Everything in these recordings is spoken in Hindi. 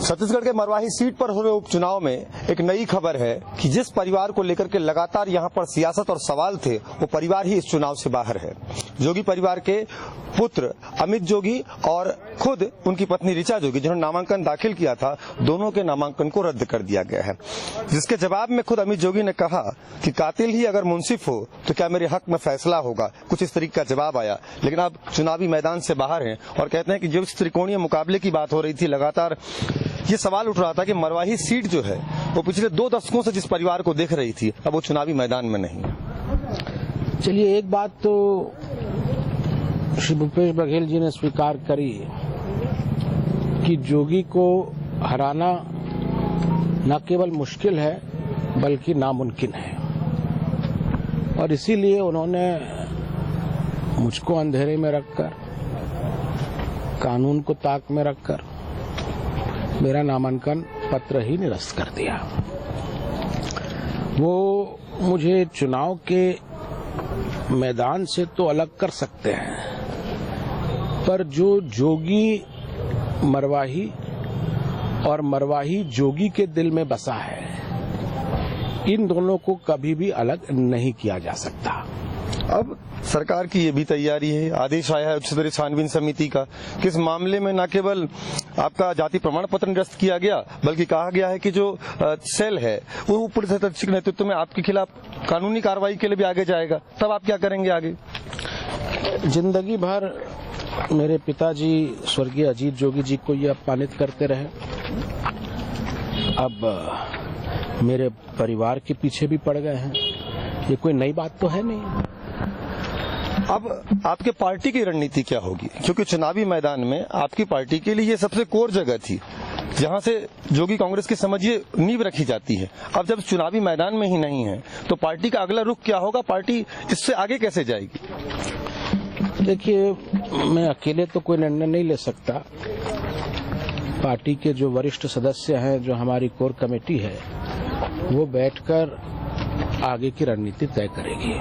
छत्तीसगढ़ के मरवाही सीट पर हुए उपचुनाव में एक नई खबर है कि जिस परिवार को लेकर के लगातार यहां पर सियासत और सवाल थे, वो परिवार ही इस चुनाव से बाहर है। जोगी परिवार के पुत्र अमित जोगी और खुद उनकी पत्नी ऋचा जोगी, जिन्होंने नामांकन दाखिल किया था, दोनों के नामांकन को रद्द कर दिया गया है। जिसके जवाब में खुद अमित जोगी ने कहा कि कातिल ही अगर मुंसिफ हो तो क्या मेरे हक में फैसला होगा, कुछ इस तरीके का जवाब आया। लेकिन अब चुनावी मैदान से बाहर हैं और कहते हैं कि जो त्रिकोणीय मुकाबले की बात हो रही थी, लगातार ये सवाल उठ रहा था कि मरवाही सीट जो है वो पिछले 2 दशकों से जिस परिवार को देख रही थी, अब वो चुनावी मैदान में नहीं। चलिए, एक बात तो श्री भूपेश बघेल जी ने स्वीकार करी कि जोगी को हराना न केवल मुश्किल है बल्कि नामुमकिन है, और इसीलिए उन्होंने मुझको अंधेरे में रखकर, कानून को ताक में रखकर मेरा नामांकन पत्र ही निरस्त कर दिया। वो मुझे चुनाव के मैदान से तो अलग कर सकते हैं, पर जो जोगी मरवाही और मरवाही जोगी के दिल में बसा है, इन दोनों को कभी भी अलग नहीं किया जा सकता। अब सरकार की ये भी तैयारी है, आदेश आया है उच्च स्तरीय छानबीन समिति का, किस मामले में न केवल आपका जाति प्रमाण पत्र निरस्त किया गया, बल्कि कहा गया है कि जो सेल है वो ऊपर से नेतृत्व में आपके खिलाफ कानूनी कार्रवाई के लिए भी आगे जाएगा। तब आप क्या करेंगे आगे? जिंदगी भर मेरे पिताजी स्वर्गीय अजीत जोगी जी को ये अपमानित करते रहे, अब मेरे परिवार के पीछे भी पड़ गए हैं। ये कोई नई बात तो है नहीं। अब आपके पार्टी की रणनीति क्या होगी, क्योंकि चुनावी मैदान में आपकी पार्टी के लिए ये सबसे कोर जगह थी जहां से जोगी कांग्रेस की समझिए नींव रखी जाती है। अब जब चुनावी मैदान में ही नहीं है तो पार्टी का अगला रुख क्या होगा, पार्टी इससे आगे कैसे जाएगी? देखिए, मैं अकेले तो कोई निर्णय नहीं ले सकता। पार्टी के जो वरिष्ठ सदस्य हैं, जो हमारी कोर कमेटी है, वो बैठकर आगे की रणनीति तय करेगी।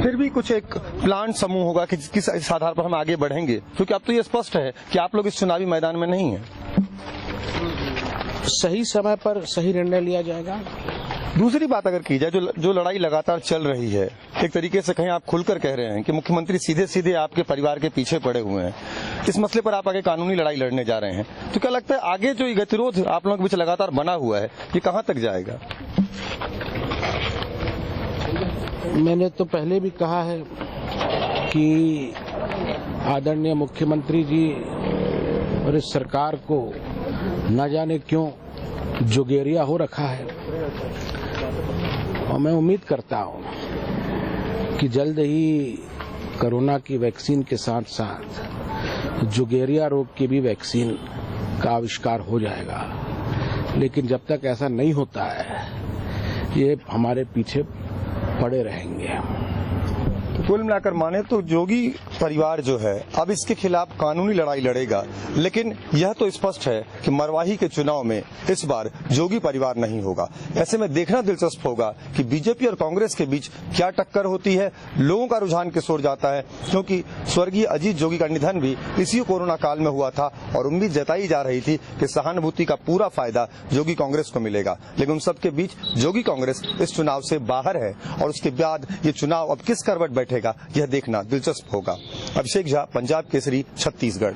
फिर भी कुछ एक प्लान समूह होगा कि किस आधार पर हम आगे बढ़ेंगे, क्योंकि अब तो ये स्पष्ट है कि आप लोग इस चुनावी मैदान में नहीं हैं। सही समय पर सही निर्णय लिया जाएगा। दूसरी बात अगर की जाए, जो लड़ाई लगातार चल रही है, एक तरीके से कहीं आप खुलकर कह रहे हैं कि मुख्यमंत्री सीधे सीधे आपके परिवार के पीछे पड़े हुए हैं, इस मसले पर आप आगे कानूनी लड़ाई लड़ने जा रहे हैं, तो क्या लगता है आगे जो गतिरोध आप लोगों के बीच लगातार बना हुआ है, ये कहां तक जाएगा? मैंने तो पहले भी कहा है कि आदरणीय मुख्यमंत्री जी और इस सरकार को न जाने क्यों जोगेरिया हो रखा है, और मैं उम्मीद करता हूं कि जल्द ही कोरोना की वैक्सीन के साथ साथ जोगेरिया रोग की भी वैक्सीन का आविष्कार हो जाएगा। लेकिन जब तक ऐसा नहीं होता है, ये हमारे पीछे पड़े रहेंगे। कुल मिलाकर माने तो जोगी परिवार जो है अब इसके खिलाफ कानूनी लड़ाई लड़ेगा, लेकिन यह तो स्पष्ट है कि मरवाही के चुनाव में इस बार जोगी परिवार नहीं होगा। ऐसे में देखना दिलचस्प होगा कि बीजेपी और कांग्रेस के बीच क्या टक्कर होती है। लोगों का रुझान किस ओर जाता है, क्योंकि स्वर्गीय अजीत जोगी का निधन भी इसी कोरोना काल में हुआ था और उम्मीद जताई जा रही थी कि सहानुभूति का पूरा फायदा जोगी कांग्रेस को मिलेगा। लेकिन उन सबके बीच जोगी कांग्रेस इस चुनाव से बाहर है और उसके बाद ये चुनाव अब किस करवट बैठेगा, यह देखना दिलचस्प होगा। अभिषेक झा, पंजाब केसरी, छत्तीसगढ़।